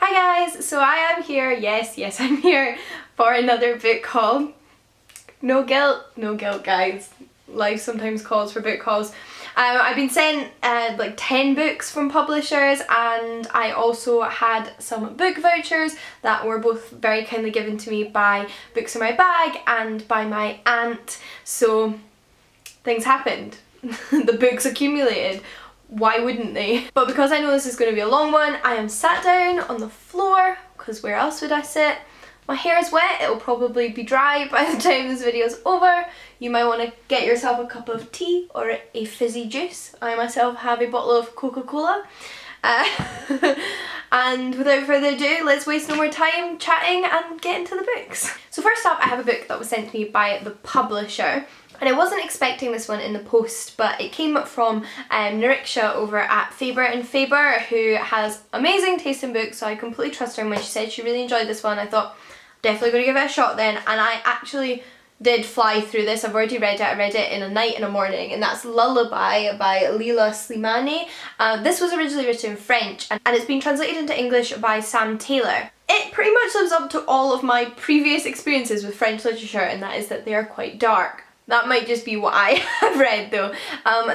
Hi guys, so I am here, yes I'm here for another book haul. No guilt guys, life sometimes calls for book hauls. I've been sent like 10 books from publishers, and I also had some book vouchers that were both very kindly given to me by Books in My Bag and by my aunt. So things happened. The books accumulated. Why wouldn't they? But because I know this is going to be a long one, I am sat down on the floor, because where else would I sit? My hair is wet, it'll probably be dry by the time this video is over. You might want to get yourself a cup of tea or a fizzy juice. I myself have a bottle of Coca-Cola. And without further ado, let's waste no more time chatting and get into the books. So first up, I have a book that was sent to me by the publisher. And I wasn't expecting this one in the post, but it came from Nariksha over at Faber & Faber, who has amazing taste in books, so I completely trust her. And when she said she really enjoyed this one, I thought, definitely going to give it a shot then. And I actually did fly through this. I've already read it. I read it in a night and a morning, and that's Lullaby by Leela Slimani. This was originally written in French, and it's been translated into English by Sam Taylor. It pretty much lives up to all of my previous experiences with French literature, and that is that they are quite dark. That might just be what I have read though.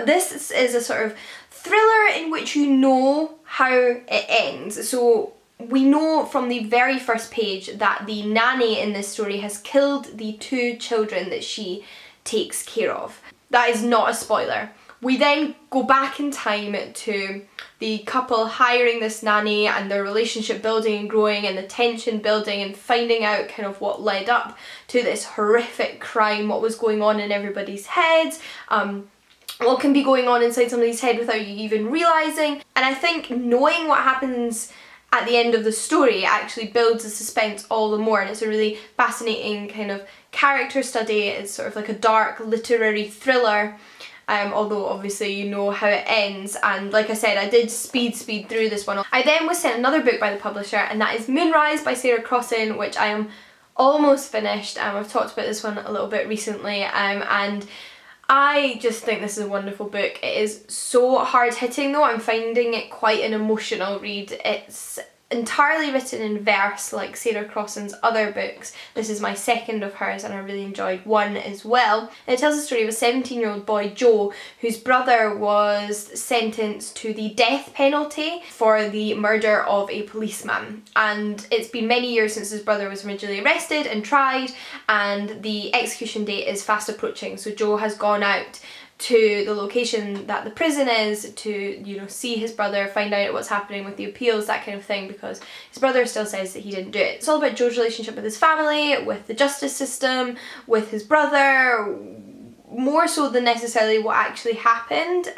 This is a sort of thriller in which you know how it ends. So we know from the very first page that the nanny in this story has killed the 2 children that she takes care of. That is not a spoiler. We then go back in time to the couple hiring this nanny and their relationship building and growing and the tension building and finding out kind of what led up to this horrific crime, what was going on in everybody's heads, what can be going on inside somebody's head without you even realising. And I think knowing what happens at the end of the story actually builds the suspense all the more, and it's a really fascinating kind of character study. It's sort of like a dark literary thriller. Although obviously you know how it ends, and like I said, I did speed through this one. I then was sent another book by the publisher, and that is Moonrise by Sarah Crossan, which I am almost finished. I've talked about this one a little bit recently, and I just think this is a wonderful book. It is so hard hitting though. I'm finding it quite an emotional read. It's entirely written in verse like Sarah Crossan's other books. This is my second of hers, and I really enjoyed one as well. And it tells the story of a 17-year-old boy, Joe, whose brother was sentenced to the death penalty for the murder of a policeman. And it's been many years since his brother was originally arrested and tried, and the execution date is fast approaching. So Joe has gone out to the location that the prison is to, you know, see his brother, find out what's happening with the appeals, that kind of thing, because his brother still says that he didn't do it. It's all about Joe's relationship with his family, with the justice system, with his brother, more so than necessarily what actually happened.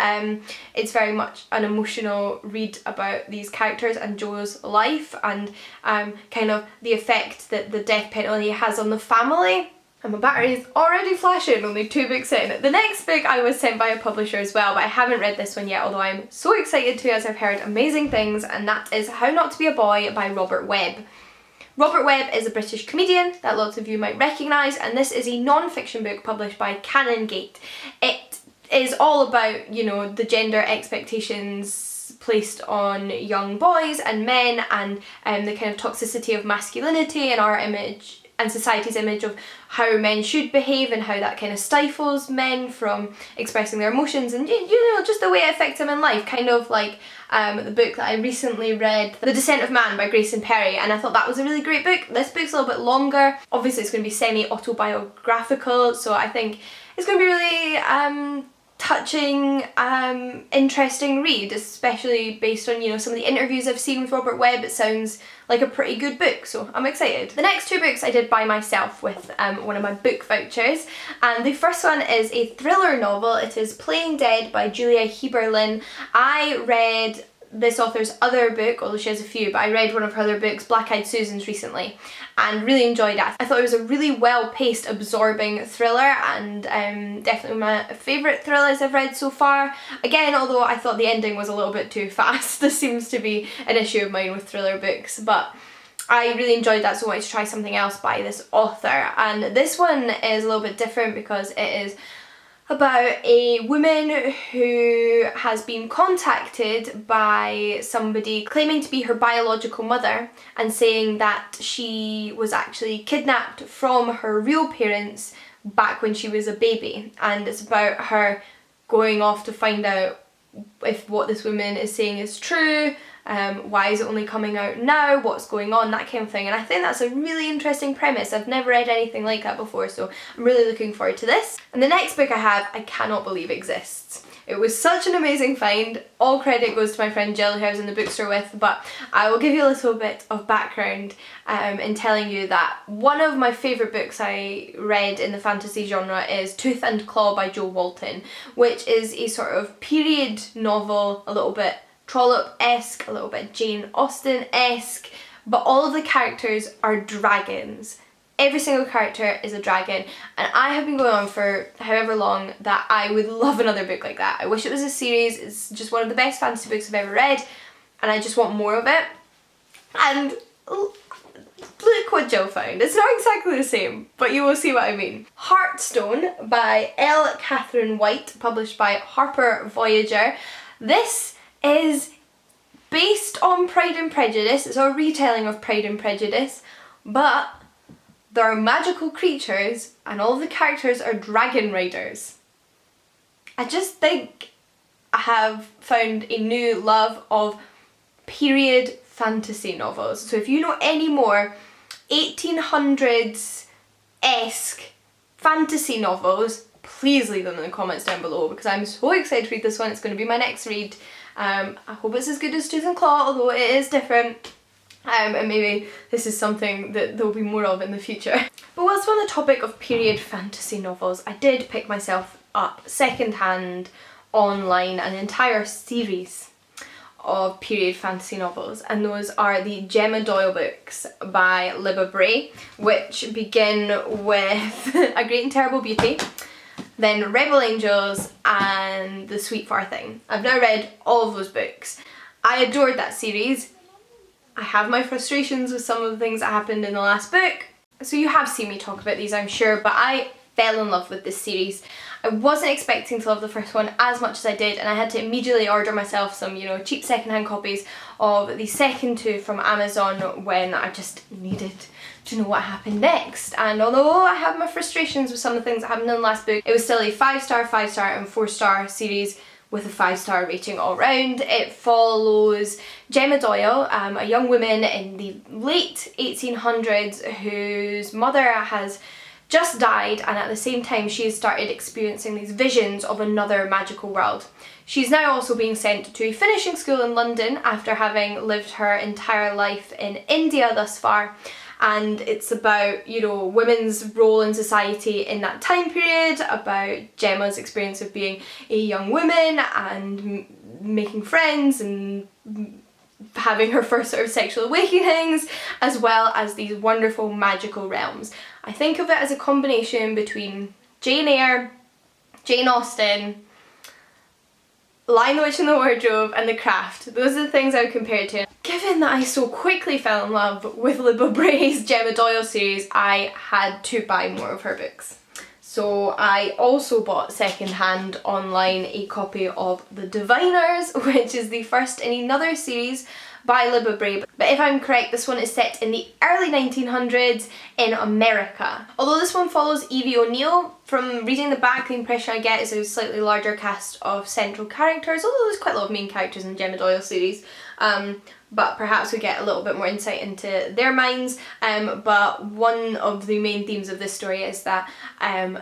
It's very much an emotional read about these characters and Joe's life, and kind of the effect that the death penalty has on the family. And my battery is already flashing, only 2 books in. The next book I was sent by a publisher as well, but I haven't read this one yet, although I'm so excited to, as I've heard amazing things, and that is How Not to Be a Boy by Robert Webb. Robert Webb is a British comedian that lots of you might recognise, and this is a non-fiction book published by Canongate. It is all about, you know, the gender expectations placed on young boys and men, and the kind of toxicity of masculinity and our image and society's image of how men should behave, and how that kind of stifles men from expressing their emotions, and you know, just the way it affects them in life. Kind of like the book that I recently read, The Descent of Man by Grayson Perry, and I thought that was a really great book. This book's a little bit longer. Obviously it's going to be semi-autobiographical, so I think it's going to be really touching, interesting read, especially based on, you know, some of the interviews I've seen with Robert Webb. It sounds like a pretty good book, so I'm excited. The next 2 books I did by myself with one of my book vouchers, and the first one is a thriller novel. It is Playing Dead by Julia Heberlin. I read this author's other book, although she has a few, but I read one of her other books, Black Eyed Susans, recently, and really enjoyed it. I thought it was a really well-paced, absorbing thriller, and definitely my favourite thrillers I've read so far. Again, although I thought the ending was a little bit too fast. This seems to be an issue of mine with thriller books, but I really enjoyed that, so I wanted to try something else by this author. And this one is a little bit different because it is about a woman who has been contacted by somebody claiming to be her biological mother and saying that she was actually kidnapped from her real parents back when she was a baby, and it's about her going off to find out if what this woman is saying is true, why is it only coming out now, what's going on, that kind of thing. And I think that's a really interesting premise. I've never read anything like that before, so I'm really looking forward to this. And the next book I have, I cannot believe exists. It was such an amazing find. All credit goes to my friend Jill, who I was in the bookstore with, but I will give you a little bit of background in telling you that one of my favourite books I read in the fantasy genre is Tooth and Claw by Jo Walton, which is a sort of period novel, a little bit Trollope-esque, a little bit Jane Austen-esque, but all of the characters are dragons. Every single character is a dragon, and I have been going on for however long that I would love another book like that. I wish it was a series. It's just one of the best fantasy books I've ever read, and I just want more of it. And look what Jill found. It's not exactly the same, but you will see what I mean. Heartstone by L. Catherine White, published by Harper Voyager. This is based on Pride and Prejudice. It's a retelling of Pride and Prejudice, but there are magical creatures and all the characters are dragon riders. I just think I have found a new love of period fantasy novels. So if you know any more 1800s-esque fantasy novels, please leave them in the comments down below, because I'm so excited to read this one. It's going to be my next read. I hope it's as good as Tooth and Claw, although it is different. And maybe this is something that there'll be more of in the future. But whilst we're on the topic of period fantasy novels, I did pick myself up second-hand online an entire series of period fantasy novels, and those are the Gemma Doyle books by Libba Bray, which begin with A Great and Terrible Beauty, then Rebel Angels and The Sweet Far Thing. I've now read all of those books. I adored that series. I have my frustrations with some of the things that happened in the last book, so you have seen me talk about these, I'm sure, but I fell in love with this series. I wasn't expecting to love the first one as much as I did, and I had to immediately order myself some, you know, cheap secondhand copies of the second two from Amazon when I just needed to know what happened next. And although I have my frustrations with some of the things that happened in the last book, it was still a 5-star, 5-star and 4-star series with a 5-star rating all round. It follows Gemma Doyle, a young woman in the late 1800s whose mother has just died, and at the same time she has started experiencing these visions of another magical world. She's now also being sent to a finishing school in London after having lived her entire life in India thus far. And it's about, you know, women's role in society in that time period, about Gemma's experience of being a young woman and making friends and having her first sort of sexual awakenings, as well as these wonderful magical realms. I think of it as a combination between Jane Eyre, Jane Austen, Lion the Witch and the Wardrobe and The Craft. Those are the things I would compare it to. Given that I so quickly fell in love with Libba Bray's Gemma Doyle series, I had to buy more of her books. So I also bought second-hand online a copy of The Diviners, which is the first in another series by Libba Bray. But if I'm correct, this one is set in the early 1900s in America. Although this one follows Evie O'Neill, from reading the back the impression I get is a slightly larger cast of central characters, although there's quite a lot of main characters in Gemma Doyle series. But perhaps we get a little bit more insight into their minds. But one of the main themes of this story is that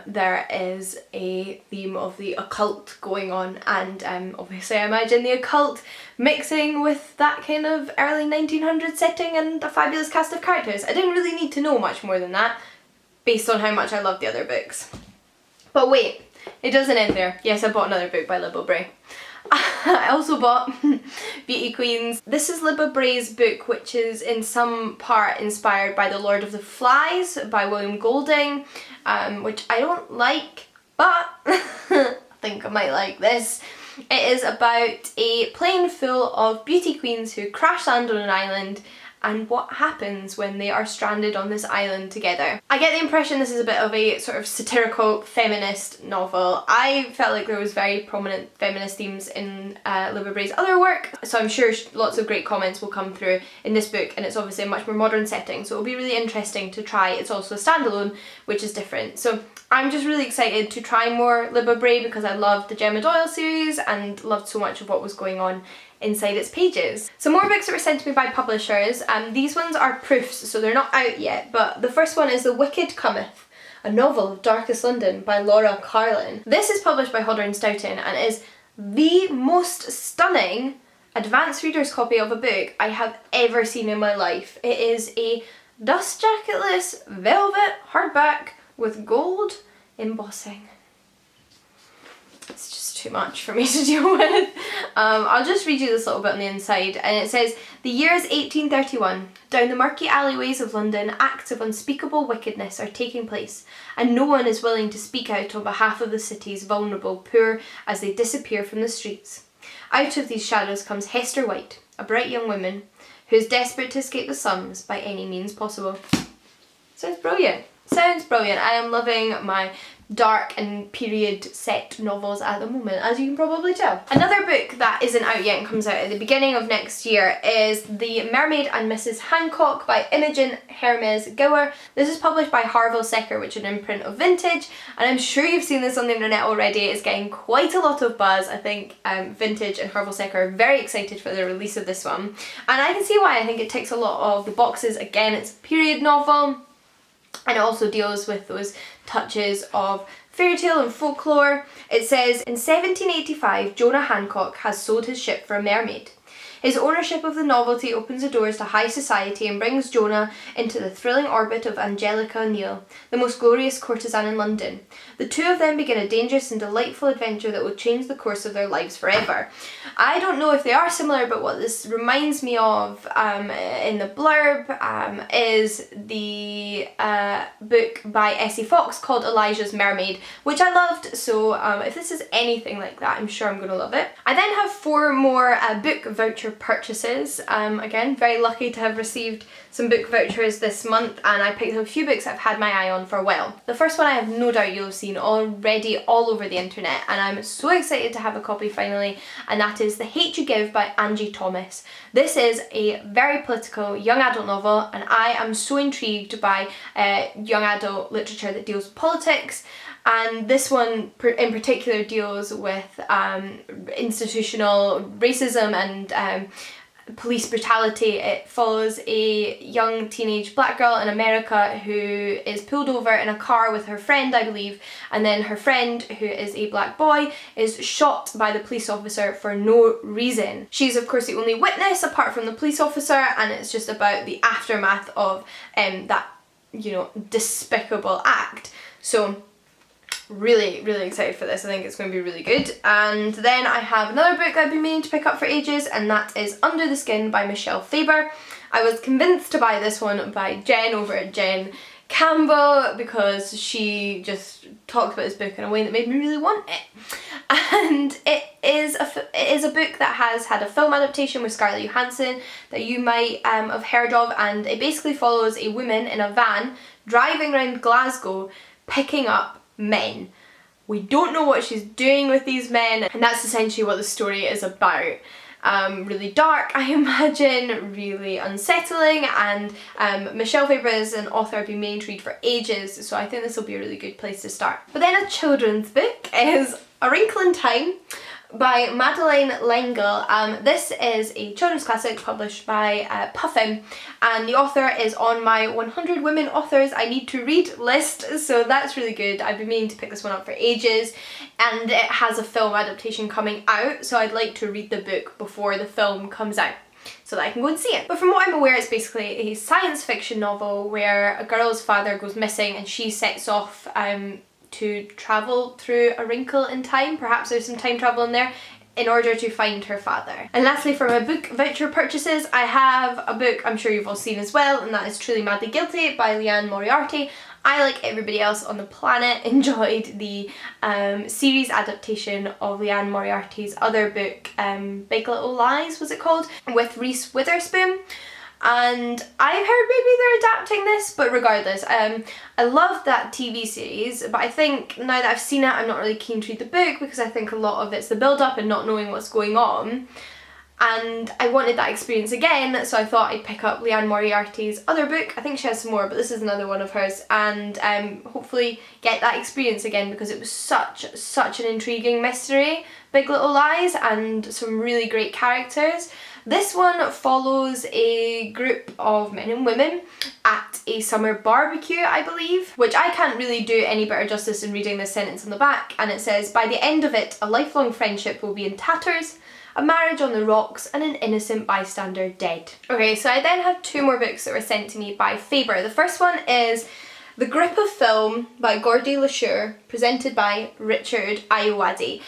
there is a theme of the occult going on, and obviously I imagine the occult mixing with that kind of early 1900s setting and a fabulous cast of characters. I didn't really need to know much more than that, based on how much I loved the other books. But wait, it doesn't end there. Yes, I bought another book by Libba Bray. I also bought Beauty Queens. This is Libba Bray's book, which is in some part inspired by The Lord of the Flies by William Golding, which I don't like, but I think I might like this. It is about a plane full of beauty queens who crash land on an island, and what happens when they are stranded on this island together. I get the impression this is a bit of a sort of satirical feminist novel. I felt like there was very prominent feminist themes in Libba Bray's other work, so I'm sure lots of great comments will come through in this book, and it's obviously a much more modern setting, so it'll be really interesting to try. It's also a standalone, which is different. So I'm just really excited to try more Libba Bray because I loved the Gemma Doyle series and loved so much of what was going on inside its pages. Some more books that were sent to me by publishers. These ones are proofs, so they're not out yet, but the first one is The Wicked Cometh, a novel of Darkest London by Laura Carlin. This is published by Hodder and Stoughton and is the most stunning advanced reader's copy of a book I have ever seen in my life. It is a dust jacketless velvet hardback with gold embossing. It's just too much for me to deal with. I'll just read you this little bit on the inside, and it says, "The year is 1831. Down the murky alleyways of London, acts of unspeakable wickedness are taking place, and no one is willing to speak out on behalf of the city's vulnerable poor as they disappear from the streets. Out of these shadows comes Hester White, a bright young woman, who is desperate to escape the slums by any means possible." Sounds brilliant. Sounds brilliant. I am loving my dark and period set novels at the moment, as you can probably tell. Another book that isn't out yet and comes out at the beginning of next year is The Mermaid and Mrs. Hancock by Imogen Hermes Gower. This is published by Harvill Secker, which is an imprint of Vintage, and I'm sure you've seen this on the internet already. It's getting quite a lot of buzz. I think Vintage and Harvill Secker are very excited for the release of this one, and I can see why. I think it ticks a lot of the boxes. Again, it's a period novel, and it also deals with those touches of fairy tale and folklore. It says, "In 1785, Jonah Hancock has sold his ship for a mermaid. His ownership of the novelty opens the doors to high society and brings Jonah into the thrilling orbit of Angelica O'Neill, the most glorious courtesan in London. The two of them begin a dangerous and delightful adventure that will change the course of their lives forever." I don't know if they are similar, but what this reminds me of in the blurb is the book by Essie Fox called Elijah's Mermaid, which I loved, so if this is anything like that, I'm sure I'm going to love it. I then have 4 more book voucher purchases. Again, very lucky to have received some book vouchers this month, and I picked up a few books I've had my eye on for a while. The first one I have no doubt you'll have seen already all over the internet, and I'm so excited to have a copy finally, and that is The Hate You Give by Angie Thomas. This is a very political young adult novel, and I am so intrigued by young adult literature that deals with politics. And this one in particular deals with institutional racism and police brutality. It follows a young teenage black girl in America who is pulled over in a car with her friend, I believe, and then her friend, who is a black boy, is shot by the police officer for no reason. She's of course the only witness apart from the police officer, and it's just about the aftermath of that, you know, despicable act. So really, really excited for this. I think it's going to be really good. And then I have another book I've been meaning to pick up for ages, and that is Under the Skin by Michelle Faber. I was convinced to buy this one by Jen over at Jen Campbell because she just talked about this book in a way that made me really want it. And it is a book that has had a film adaptation with Scarlett Johansson that you might have heard of, and it basically follows a woman in a van driving around Glasgow picking up men. We don't know what she's doing with these men, and that's essentially what the story is about. Really dark, I imagine, really unsettling, and Michelle Faber is an author I've been meaning to read for ages, so I think this will be a really good place to start. But then a children's book is A Wrinkle in Time by Madeleine L'Engle. This is a children's classic published by Puffin, and the author is on my 100 women authors I need to read list, so that's really good. I've been meaning to pick this one up for ages, and it has a film adaptation coming out, so I'd like to read the book before the film comes out so that I can go and see it. But from what I'm aware, it's basically a science fiction novel where a girl's father goes missing and she sets off to travel through a wrinkle in time. Perhaps there's some time travel in there, in order to find her father. And lastly, for my book voucher purchases, I have a book I'm sure you've all seen as well, and that is Truly Madly Guilty by Leanne Moriarty. I, like everybody else on the planet, enjoyed the series adaptation of Leanne Moriarty's other book, Big Little Lies was it called, with Reese Witherspoon. and I've heard maybe they're adapting this, but regardless, I loved that TV series, but I think now that I've seen it, I'm not really keen to read the book because I think a lot of it's the build-up and not knowing what's going on. And I wanted that experience again, so I thought I'd pick up Leanne Moriarty's other book. I think she has some more, but this is another one of hers, and hopefully get that experience again because it was such an intriguing mystery. Big Little Lies, and some really great characters. This one follows a group of men and women at a summer barbecue, I believe, which I can't really do any better justice in reading this sentence on the back, and it says, by the end of it, a lifelong friendship will be in tatters, a marriage on the rocks, and an innocent bystander dead. Okay, so I then have two more books that were sent to me by Faber. The first one is The Grip of Film by Gordy LeSure, presented by Richard Ayoade.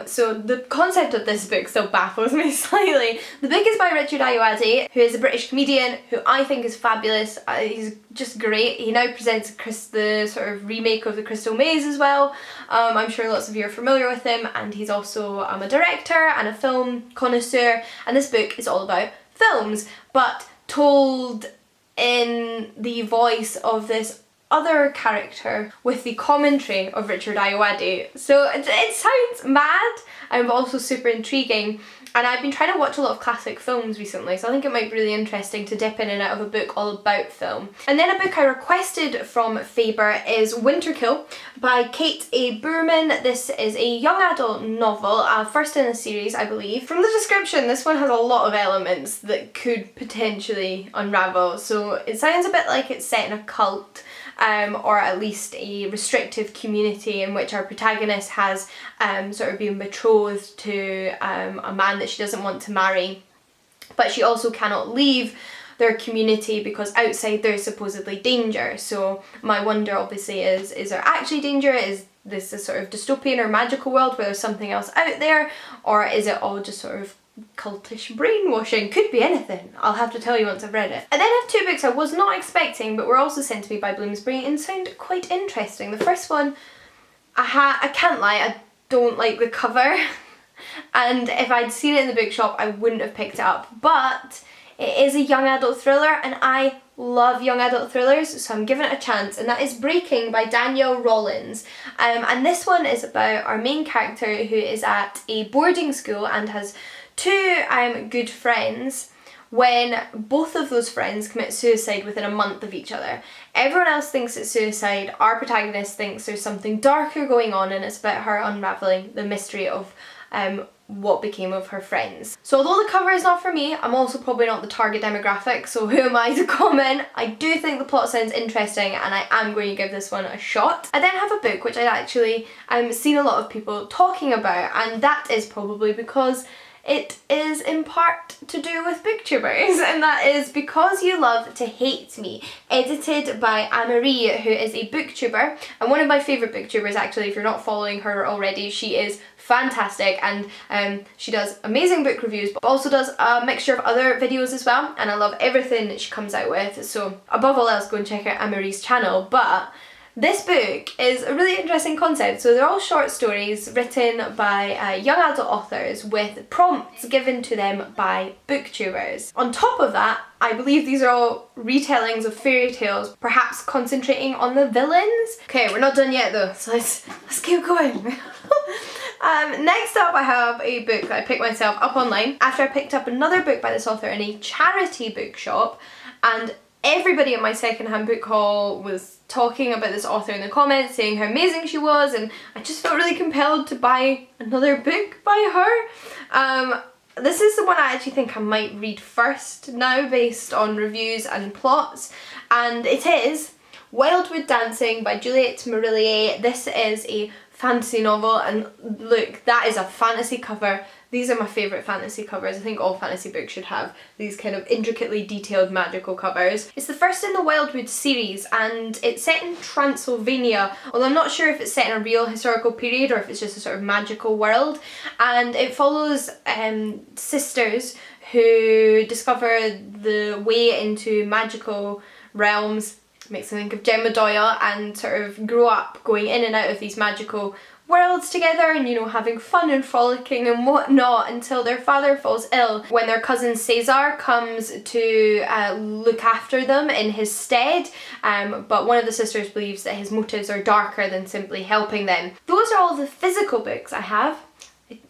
So the concept of this book still baffles me slightly. The book is by Richard Ayoade, who is a British comedian who I think is fabulous. He's just great. He now presents the sort of remake of The Crystal Maze as well. I'm sure lots of you are familiar with him, and he's also a director and a film connoisseur, and this book is all about films, but told in the voice of this other character with the commentary of Richard Ayoade. So it sounds mad and also super intriguing, and I've been trying to watch a lot of classic films recently, so I think it might be really interesting to dip in and out of a book all about film. And then a book I requested from Faber is Winterkill by Kate A. Boorman. This is a young adult novel, first in a series I believe. From the description, this one has a lot of elements that could potentially unravel, so it sounds a bit like it's set in a cult, or at least a restrictive community in which our protagonist has sort of been betrothed to a man that she doesn't want to marry, but she also cannot leave their community because outside there's supposedly danger. So my wonder obviously is there actually danger? Is this a sort of dystopian or magical world where there's something else out there, or is it all just sort of cultish brainwashing? Could be anything. I'll have to tell you once I've read it. And then I have two books I was not expecting but were also sent to me by Bloomsbury and sound quite interesting. The first one, I can't lie, I don't like the cover and if I'd seen it in the bookshop I wouldn't have picked it up, but it is a young adult thriller and I love young adult thrillers, so I'm giving it a chance, and that is Breaking by Danielle Rollins. And this one is about our main character who is at a boarding school and has two good friends when both of those friends commit suicide within a month of each other. Everyone else thinks it's suicide, our protagonist thinks there's something darker going on, and it's about her unravelling the mystery of what became of her friends. So although the cover is not for me, I'm also probably not the target demographic, so who am I to comment? I do think the plot sounds interesting and I am going to give this one a shot. I then have a book which I'd actually seen a lot of people talking about, and that is probably because it is in part to do with booktubers, and that is Because You Love to Hate Me, edited by Anne-Marie, who is a booktuber and one of my favourite booktubers actually. If you're not following her already, she is fantastic, and she does amazing book reviews but also does a mixture of other videos as well, and I love everything that she comes out with, so above all else go and check out Anne-Marie's channel. But this book is a really interesting concept. So they're all short stories written by young adult authors with prompts given to them by booktubers. On top of that, I believe these are all retellings of fairy tales, perhaps concentrating on the villains. Okay, we're not done yet though, so let's keep going. Next up I have a book that I picked myself up online after I picked up another book by this author in a charity bookshop, and everybody at my secondhand book haul was talking about this author in the comments, saying how amazing she was, and I just felt really compelled to buy another book by her. This is the one I actually think I might read first now based on reviews and plots, and it is Wildwood Dancing by Juliette Marillier. This is a fantasy novel, and look, that is a fantasy cover. These are my favourite fantasy covers. I think all fantasy books should have these kind of intricately detailed magical covers. It's the first in the Wildwood series, and it's set in Transylvania, although I'm not sure if it's set in a real historical period or if it's just a sort of magical world. And it follows sisters who discover the way into magical realms. Makes me think of Gemma Doyle, and sort of grow up going in and out of these magical worlds together and, you know, having fun and frolicking and whatnot until their father falls ill when their cousin Cesar comes to look after them in his stead, but one of the sisters believes that his motives are darker than simply helping them. Those are all the physical books I have.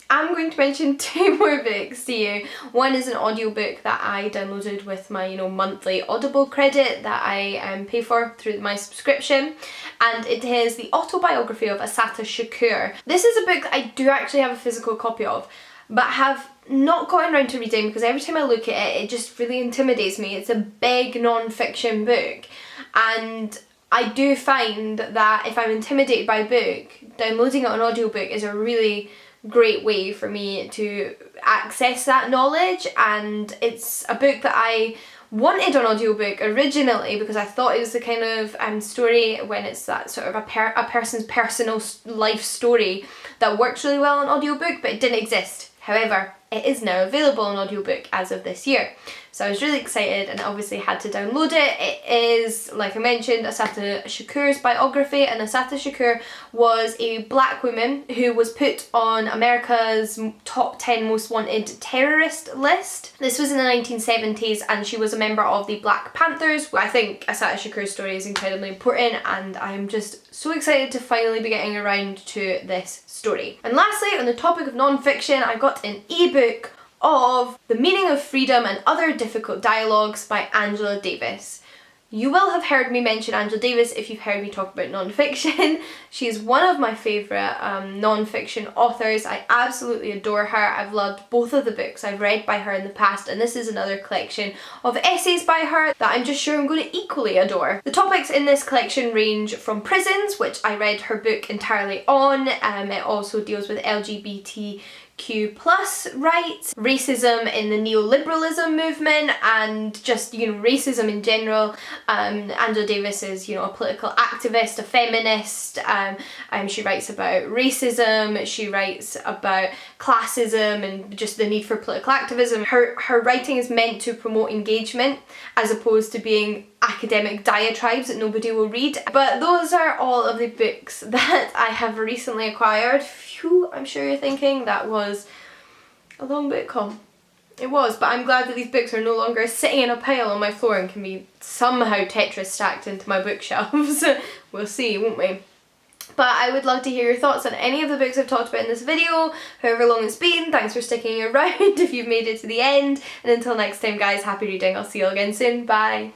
I'm going to mention 2 more books to you. One is an audiobook that I downloaded with my, you know, monthly Audible credit that I pay for through my subscription, and it is the autobiography of Assata Shakur. This is a book that I do actually have a physical copy of, but have not gotten around to reading because every time I look at it, it just really intimidates me. It's a big non-fiction book, and I do find that if I'm intimidated by a book, downloading it on audiobook is a really great way for me to access that knowledge. And it's a book that I wanted on audiobook originally because I thought it was the kind of story when it's that sort of a person's personal life story that works really well on audiobook, but it didn't exist. However, it is now available on audiobook as of this year. So I was really excited and obviously had to download it. It is, like I mentioned, Assata Shakur's biography, and Assata Shakur was a black woman who was put on America's top 10 most wanted terrorist list. This was in the 1970s and she was a member of the Black Panthers. I think Assata Shakur's story is incredibly important and I'm just so excited to finally be getting around to this story. And lastly, on the topic of non-fiction, I got an ebook of The Meaning of Freedom and Other Difficult Dialogues by Angela Davis. You will have heard me mention Angela Davis if you've heard me talk about non-fiction. She's one of my favourite non-fiction authors. I absolutely adore her. I've loved both of the books I've read by her in the past, and this is another collection of essays by her that I'm just sure I'm going to equally adore. The topics in this collection range from prisons, which I read her book entirely on. It also deals with LGBTQ+ rights, racism in the neoliberalism movement, and just, you know, racism in general. Angela Davis is, you know, a political activist, a feminist. She writes about racism, she writes about classism and just the need for political activism. Her writing is meant to promote engagement as opposed to being academic diatribes that nobody will read. But those are all of the books that I have recently acquired. Phew, I'm sure you're thinking that was a long book haul. It was, but I'm glad that these books are no longer sitting in a pile on my floor and can be somehow Tetris stacked into my bookshelves. We'll see, won't we? But I would love to hear your thoughts on any of the books I've talked about in this video, however long it's been. Thanks for sticking around if you've made it to the end. And until next time guys, happy reading. I'll see you all again soon. Bye.